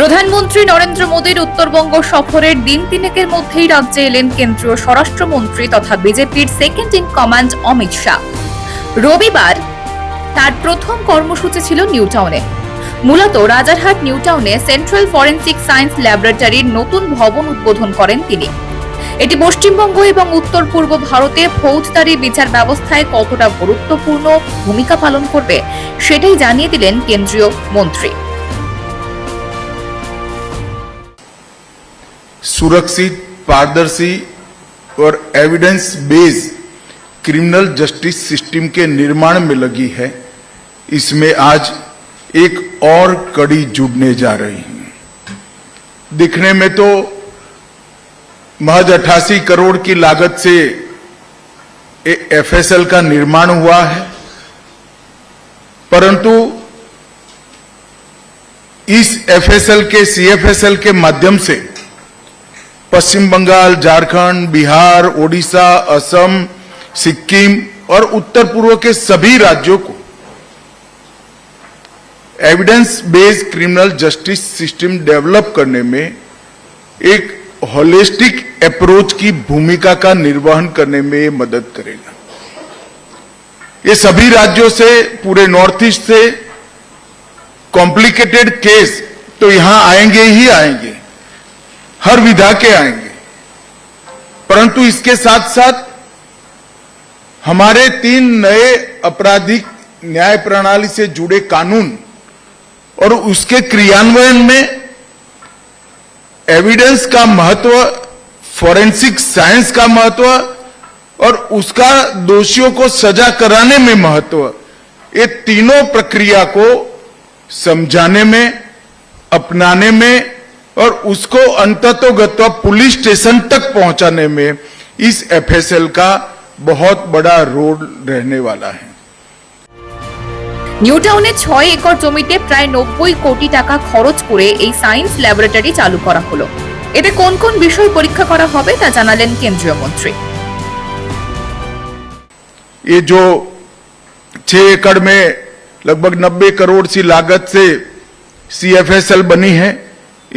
প্রধানমন্ত্রী নরেন্দ্র মোদীর উত্তরবঙ্গ সফরের দিন তিনেকের মধ্যেই রাজ্যে এলেন কেন্দ্রীয় স্বরাষ্ট্রমন্ত্রী তথা বিজেপির second in command Amit Shah. রবিবার তার প্রথম কর্মসূচি ছিল নিউ টাউনে। মূলত রাজারহাট নিউ টাউনে সেন্ট্রাল ফরেন্সিক সায়েন্স ল্যাবরেটরির নতুন ভবন উদ্বোধন করেন তিনি। এটি পশ্চিমবঙ্গ এবং উত্তর পূর্ব ভারতে ফৌজদারি বিচার ব্যবস্থায় কতটা গুরুত্বপূর্ণ ভূমিকা পালন করবে সেটাই জানিয়ে দিলেন কেন্দ্রীয় মন্ত্রী। सुरक्षित, पारदर्शी और evidence based criminal justice system के निर्माण में लगी है। इसमें आज एक और कड़ी जुड़ने जा रही है। दिखने में तो महज 88 करोड़ की लागत से एफएसएल का निर्माण हुआ है, परंतु इस एफएसएल के सीएफएसएल के माध्यम से पश्चिम बंगाल, झारखंड, बिहार, ओडिशा, असम, सिक्किम और उत्तर पूर्व के सभी राज्यों को evidence based criminal justice system develop करने में एक होलिस्टिक अप्रोच की भूमिका का निर्वहन करने में मदद करेगा। ये सभी राज्यों से, पूरे नॉर्थ ईस्ट से कॉम्प्लिकेटेड केस तो यहां आएंगे ही आएंगे, हर विधा के आएंगे, परंतु इसके साथ साथ हमारे 3 नए आपराधिक न्याय प्रणाली से जुड़े कानून और उसके क्रियान्वयन में एविडेंस का महत्व, फॉरेंसिक साइंस का महत्व और उसका दोषियों को सजा कराने में महत्व, ये तीनों प्रक्रिया को समझाने में, अपनाने में और उसको अंततोगत्वा पुलिस स्टेशन तक पहुंचाने में इस एफएसएल का बहुत बड़ा रोल रहने वाला है। নিউ টাউনে 6 একর জমিতে প্রায় 90 কোটি টাকা খরচ করে এই সায়েন্স ল্যাবরেটরি চালু করা হলো। এতে কোন কোন বিষয় পরীক্ষা করা হবে তা জানালেন কেন্দ্রীয় মন্ত্রী। ये जो 6 एकड़ में लगभग 90 करोड़ की लागत से सीएफएसएल बनी है,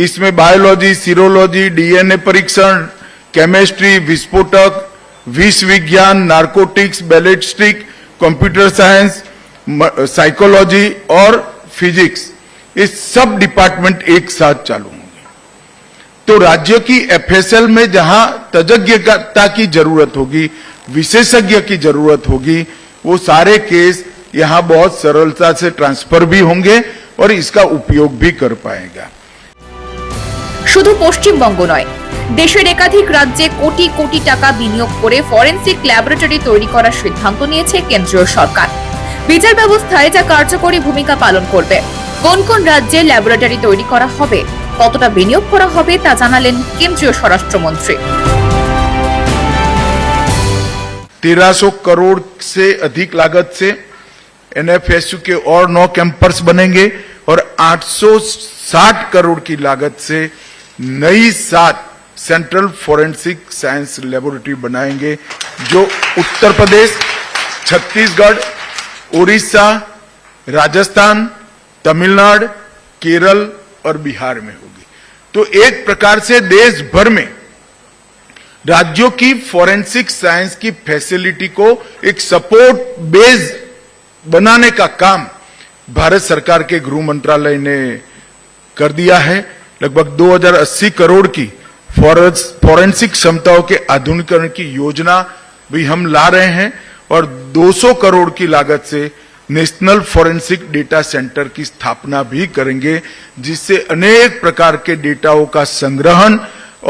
इसमें बायोलॉजी, सीरोलॉजी, डीएनए परीक्षण, केमिस्ट्री, विस्फोटक, विष विज्ञान, narcotics, ballistic, computer science, psychology और फिजिक्स, ये सब डिपार्टमेंट एक साथ चालू होंगे। तो राज्य की एफएसएल में जहां तज्ञता की जरूरत होगी, विशेषज्ञ की जरूरत होगी, वो सारे केस यहां बहुत सरलता से ट्रांसफर भी होंगे और इसका उपयोग भी कर पाएगा। শুধু পশ্চিমবঙ্গ নয়, দেশের একাধিক রাজ্যে কোটি কোটি টাকা বিনিয়োগ করে ফরেনসিক ল্যাবরেটরি তৈরি করার সিদ্ধান্ত নিয়েছে কেন্দ্রীয় সরকার। বিচার ব্যবস্থায় যা কার্যকরী ভূমিকা পালন করবে। কোন কোন রাজ্যে ল্যাবরেটরি তৈরি করা হবে, কতটা বিনিয়োগ করা হবে তা জানালেন কেন্দ্রীয় স্বরাষ্ট্রমন্ত্রী। 1300 करोड़ से अधिक लागत से एनएफएसयू के और 9 कैंपस बनेंगे और 860 करोड़ की लागत से नई 7 सेंट्रल फॉरेंसिक साइंस लेबोरेटरी बनाएंगे, जो उत्तर प्रदेश, छत्तीसगढ़, उड़ीसा, राजस्थान, तमिलनाडु, केरल और बिहार में होगी। तो एक प्रकार से देश भर में राज्यों की फॉरेंसिक साइंस की फैसिलिटी को एक सपोर्ट बेस बनाने का काम भारत सरकार के गृह मंत्रालय ने कर दिया है। लगभग 2080 करोड़ की फॉरेंसिक क्षमताओं के आधुनिकीकरण की योजना भी हम ला रहे हैं और 200 करोड़ की लागत से नेशनल फॉरेंसिक डेटा सेंटर की स्थापना भी करेंगे, जिससे अनेक प्रकार के डेटाओं का संग्रहण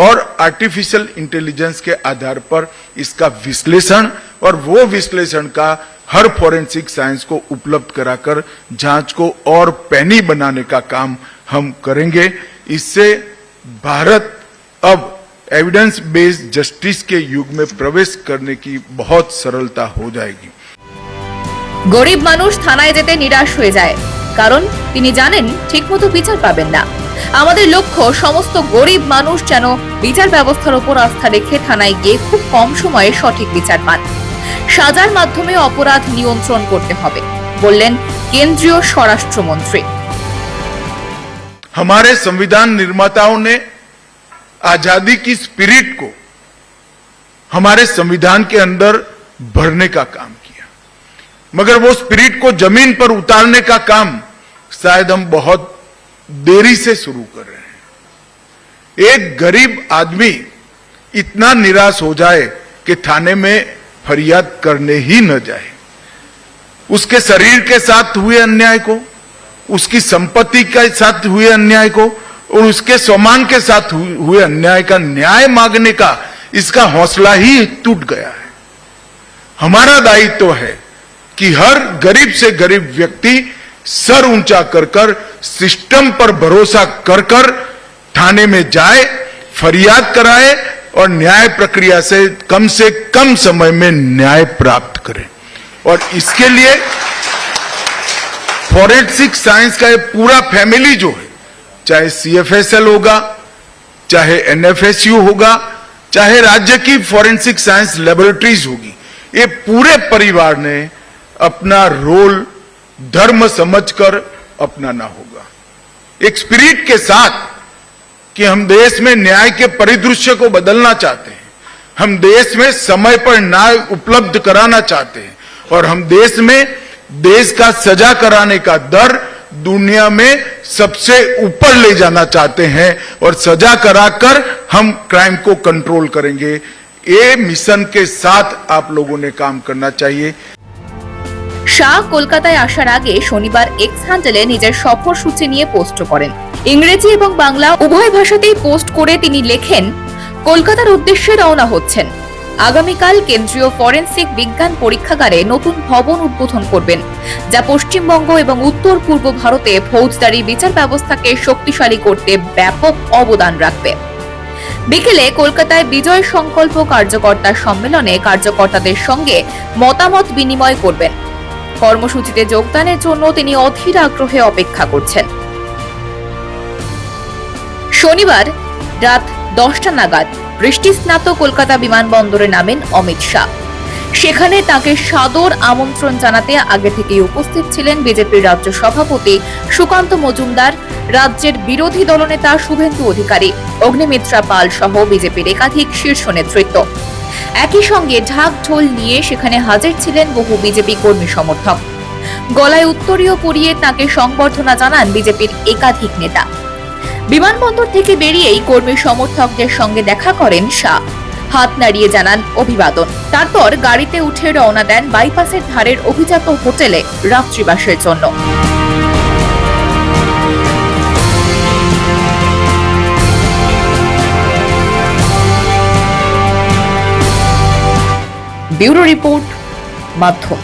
और आर्टिफिशियल इंटेलिजेंस के आधार पर इसका विश्लेषण और वो विश्लेषण का हर फॉरेंसिक साइंस को उपलब्ध कराकर जांच को और पैनी बनाने का काम हम करेंगे। इससे भारत अब एविडेंस बेस्ड जस्टिस के युग में प्रवेश करने की बहुत सरलता हो जाएगी। গরিব মানুষ থানায় যেতে নিরাশ হয়ে যায়, কারণ তিনি জানেন ঠিকমতো বিচার পাবেন না। আমাদের লক্ষ্য সমস্ত গরিব মানুষ যেন বিচার ব্যবস্থার উপর আস্থা রেখে থানায় গিয়ে খুব কম সময়ে সঠিক বিচার পান। সাজার মাধ্যমে অপরাধ নিয়ন্ত্রণ করতে হবে, বললেন কেন্দ্রীয় স্বরাষ্ট্রমন্ত্রী। हमारे संविधान निर्माताओं ने आजादी की स्पिरिट को हमारे संविधान के अंदर भरने का काम किया, मगर वो स्पिरिट को जमीन पर उतारने का काम शायद हम बहुत देरी से शुरू कर रहे हैं। एक गरीब आदमी इतना निराश हो जाए कि थाने में फरियाद करने ही न जाए। उसके शरीर के साथ हुए अन्याय को, उसकी संपत्ति के साथ हुए अन्याय को और उसके सम्मान के साथ हुए अन्याय का न्याय मांगने का इसका हौसला ही टूट गया है। हमारा दायित्व है कि हर गरीब से गरीब व्यक्ति सर ऊंचा कर कर, सिस्टम पर भरोसा कर कर थाने में जाए, फरियाद कराए और न्याय प्रक्रिया से कम समय में न्याय प्राप्त करें। और इसके लिए फॉरेंसिक साइंस का ये पूरा फैमिली जो है, चाहे CFSL होगा, चाहे NFSU होगा, चाहे राज्य की फॉरेंसिक साइंस लेबोरेटरीज होगी, ये पूरे परिवार ने अपना रोल धर्म समझकर अपनाना होगा। एक स्पिरिट के साथ कि हम देश में न्याय के परिदृश्य को बदलना चाहते हैं, हम देश में समय पर न्याय उपलब्ध कराना चाहते हैं और हम देश में देश का सजा कराने का दर दुनिया में सबसे ऊपर ले जाना चाहते हैं और सजा कराकर हम क्राइम को कंट्रोल करेंगे। ये मिशन के साथ आप लोगों ने काम करना चाहिए। শাহ কলকাতায় আসার আগে শনিবার এক্স হ্যান্ডেলে নিজের সফরসূচি নিয়ে পোস্ট করেন। ইংরেজি এবং বাংলা উভয় ভাষাতেই পোস্ট করে তিনি লেখেন, কলকাতার উদ্দেশ্যে রওনা হচ্ছেন। আগামীকাল কেন্দ্রীয় ফরেনসিক বিজ্ঞান পরীক্ষাগারে নতুন ভবন উদ্বোধন করবেন, যা পশ্চিমবঙ্গ এবং উত্তর পূর্ব ভারতে ফৌজদারি বিচার ব্যবস্থাকে শক্তিশালী করতে ব্যাপক অবদান রাখবে। বিকেলে কলকাতায় বিজয় সংকল্প কার্যকর্তা সম্মেলনে কার্যকর্তাদের সঙ্গে মতামত বিনিময় করবেন। কর্মসূচিতে যোগদানের জন্য তিনি অধীর আগ্রহে অপেক্ষা করছেন। শনিবার রাত 10টা নাগাদ বৃষ্টিস্নাত কলকাতা বিমানবন্দরে নামেন অমিত শাহ। সেখানে তাকে সাদর আমন্ত্রণ জানাতে আগে থেকেই উপস্থিত ছিলেন বিজেপির রাজ্য সভাপতি সুকান্ত মজুমদার, রাজ্যের বিরোধী দলনেতা শুভেন্দু অধিকারী, অগ্নিমিত্রা পাল সহ বিজেপির একাধিক শীর্ষ নেতৃত্ব। একই সঙ্গে ঢাক ঢোল নিয়ে সেখানে হাজির ছিলেন বহু বিজেপি কর্মী সমর্থক। গলায় উত্তরীয় পরিয়ে তাকে সংবর্ধনা জানান বিজেপির একাধিক নেতা। বিমানবন্দর থেকে বেরিয়েই কর্মী সমর্থকদের সঙ্গে দেখা করেন শাহ, হাত নাড়িয়ে জানান অভিবাদন। তারপর গাড়িতে উঠে রওনা দেন বাইপাসের ধারের অভিজাত হোটেলে রাত্রিবাসের জন্য। ব্যুরো রিপোর্ট, মাধ্যম।